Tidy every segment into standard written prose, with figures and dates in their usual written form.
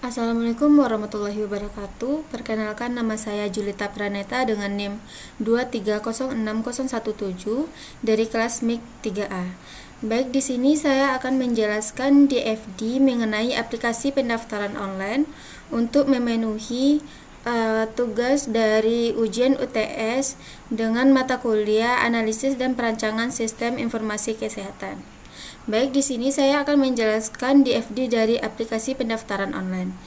Assalamualaikum warahmatullahi wabarakatuh. Perkenalkan, nama saya Julita Praneta dengan NIM 2306017 dari kelas MIK 3A. Baik, di sini saya akan menjelaskan DFD mengenai aplikasi pendaftaran online untuk memenuhi tugas dari ujian UTS dengan mata kuliah analisis dan perancangan sistem informasi kesehatan. Baik, di sini saya akan menjelaskan DFD dari aplikasi pendaftaran online.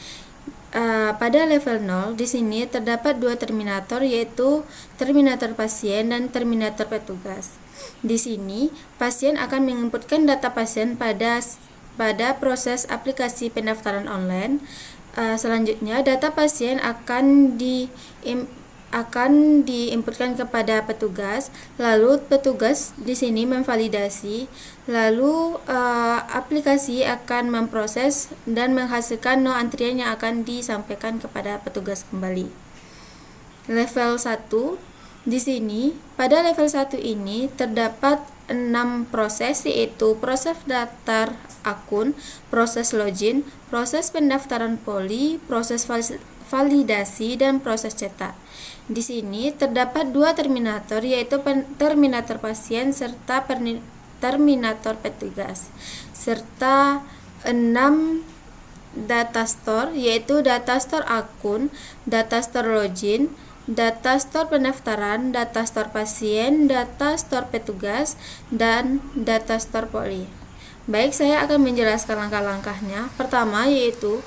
Pada level 0, di sini terdapat dua terminator, yaitu terminator pasien dan terminator petugas. Di sini, pasien akan menginputkan data pasien pada proses aplikasi pendaftaran online. Selanjutnya, data pasien akan diinputkan kepada petugas, lalu petugas di sini memvalidasi, lalu aplikasi akan memproses dan menghasilkan no antrian yang akan disampaikan kepada petugas kembali. Level 1, di sini pada level 1 ini terdapat 6 proses, yaitu proses daftar akun, proses login, proses pendaftaran poli, proses validasi, dan proses cetak. Di sini terdapat dua terminator, yaitu terminator pasien serta terminator petugas, serta 6 data store, yaitu data store akun, data store login, data store pendaftaran, data store pasien, data store petugas, dan data store poli. Baik, saya akan menjelaskan langkah-langkahnya. Pertama, yaitu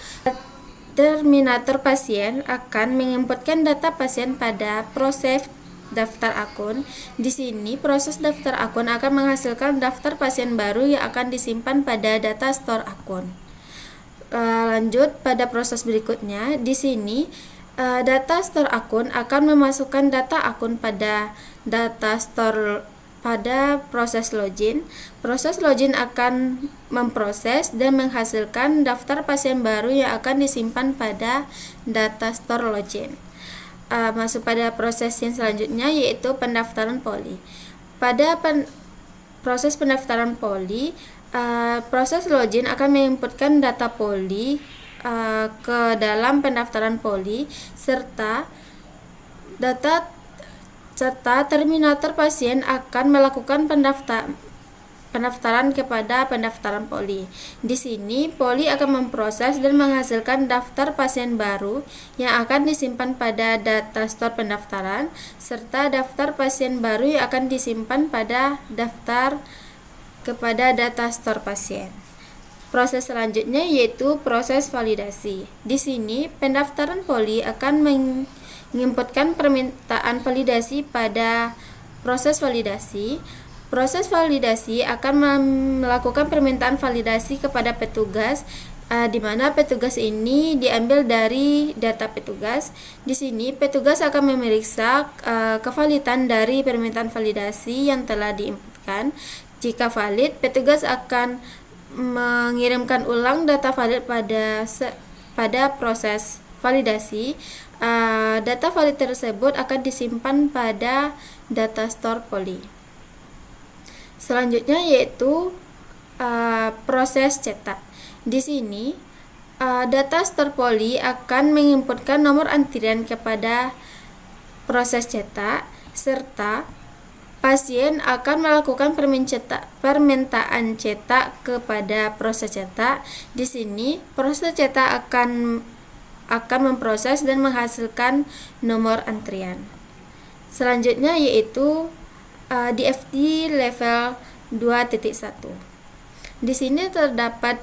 terminator pasien akan menginputkan data pasien pada proses daftar akun. Di sini proses daftar akun akan menghasilkan daftar pasien baru yang akan disimpan pada data store akun. Lanjut pada proses berikutnya. Di sini data store akun akan memasukkan data akun pada data store pada proses login. Proses login akan memproses dan menghasilkan daftar pasien baru yang akan disimpan pada data store login. Masuk pada proses yang selanjutnya, yaitu pendaftaran poli. Pada proses pendaftaran poli, proses login akan menginputkan data poli ke dalam pendaftaran poli serta terminator pasien akan melakukan pendaftaran kepada pendaftaran poli. Di sini poli akan memproses dan menghasilkan daftar pasien baru yang akan disimpan pada data store pendaftaran serta daftar pasien baru yang akan disimpan pada daftar kepada data store pasien. Proses selanjutnya yaitu proses validasi. Di sini pendaftaran poli akan menginputkan permintaan validasi pada proses validasi. Proses validasi akan melakukan permintaan validasi kepada petugas, di mana petugas ini diambil dari data petugas. Di sini petugas akan memeriksa kevalidan dari permintaan validasi yang telah diinputkan. Jika valid, petugas akan mengirimkan ulang data valid pada proses validasi. Data valid tersebut akan disimpan pada data store poli. Selanjutnya yaitu proses cetak. Di sini data store poli akan menginputkan nomor antrian kepada proses cetak serta pasien akan melakukan permintaan cetak kepada proses cetak. Di sini proses cetak akan memproses dan menghasilkan nomor antrian. Selanjutnya yaitu DFD level 2.1. Di sini terdapat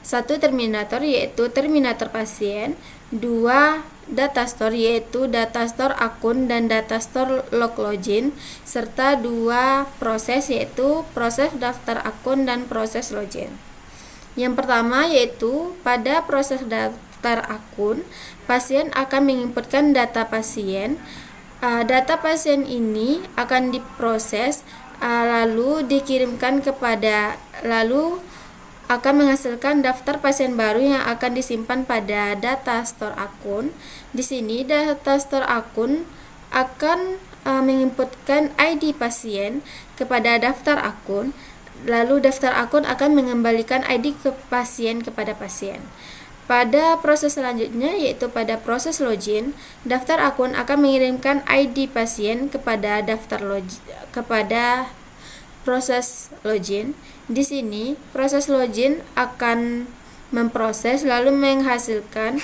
satu terminator, yaitu terminator pasien, dua data store, yaitu data store akun dan data store log login, serta dua proses, yaitu proses daftar akun dan proses login. Yang pertama yaitu pada proses daftar akun, pasien akan menginputkan data pasien. Data pasien ini akan diproses, lalu dikirimkan lalu akan menghasilkan daftar pasien baru yang akan disimpan pada data store akun. Di sini data store akun akan menginputkan ID pasien kepada daftar akun. Lalu daftar akun akan mengembalikan ID ke pasien kepada pasien. Pada proses selanjutnya, yaitu pada proses login, daftar akun akan mengirimkan ID pasien kepada kepada proses login. Di sini, proses login akan memproses lalu menghasilkan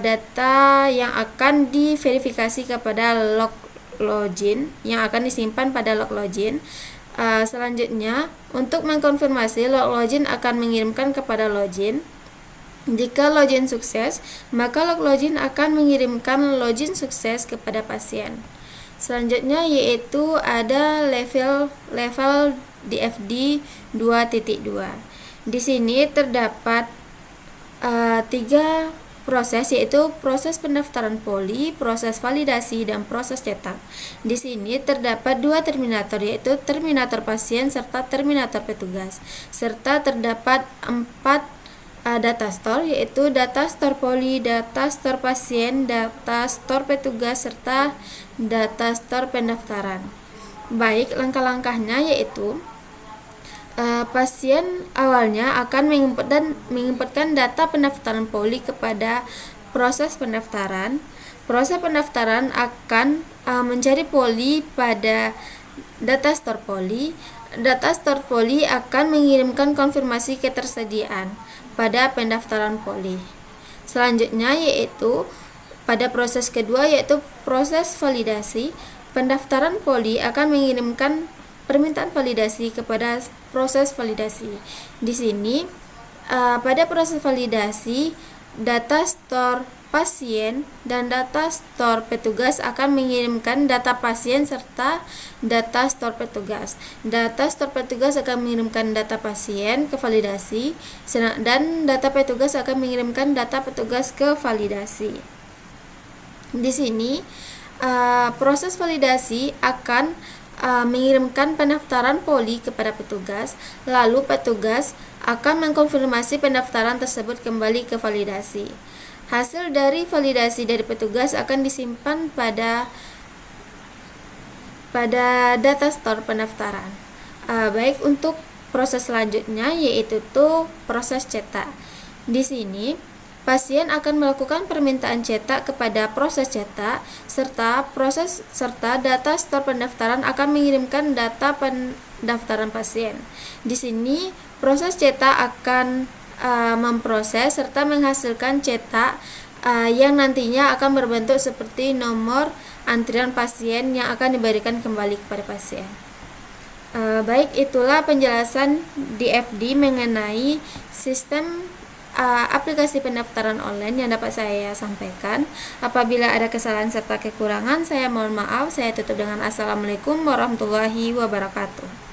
data yang akan diverifikasi kepada log login yang akan disimpan pada log login. Selanjutnya, untuk mengkonfirmasi, log login akan mengirimkan kepada login. Jika login sukses, maka log login akan mengirimkan login sukses kepada pasien. Selanjutnya yaitu ada level DFD 2.2. Di sini terdapat 3 proses, yaitu proses pendaftaran poli, proses validasi, dan proses cetak. Di sini terdapat 2 terminator, yaitu terminator pasien serta terminator petugas, serta terdapat 4 data store, yaitu data store poli, data store pasien, data store petugas, serta data store pendaftaran. Baik, langkah-langkahnya yaitu pasien awalnya akan menginputkan data pendaftaran poli kepada proses pendaftaran. Proses pendaftaran akan mencari poli pada data store poli. Data store poli akan mengirimkan konfirmasi ketersediaan pada pendaftaran poli. Selanjutnya yaitu pada proses kedua, yaitu proses validasi. Pendaftaran poli akan mengirimkan permintaan validasi kepada proses validasi. Di sini pada proses validasi, data store pasien dan data store petugas akan mengirimkan data pasien serta data store petugas. Data store petugas akan mengirimkan data pasien ke validasi, dan data petugas akan mengirimkan data petugas ke validasi. Di sini proses validasi akan mengirimkan pendaftaran poli kepada petugas, lalu petugas akan mengkonfirmasi pendaftaran tersebut kembali ke validasi. Hasil dari validasi dari petugas akan disimpan pada data store pendaftaran. Baik, untuk proses selanjutnya yaitu proses cetak. Di sini pasien akan melakukan permintaan cetak kepada proses cetak, serta data store pendaftaran akan mengirimkan data pendaftaran pasien. Di sini proses cetak akan memproses serta menghasilkan cetak yang nantinya akan berbentuk seperti nomor antrian pasien yang akan diberikan kembali kepada pasien. Baik, itulah penjelasan DFD mengenai sistem aplikasi pendaftaran online yang dapat saya sampaikan. Apabila ada kesalahan serta kekurangan, saya mohon maaf. Saya tutup dengan Assalamualaikum warahmatullahi wabarakatuh.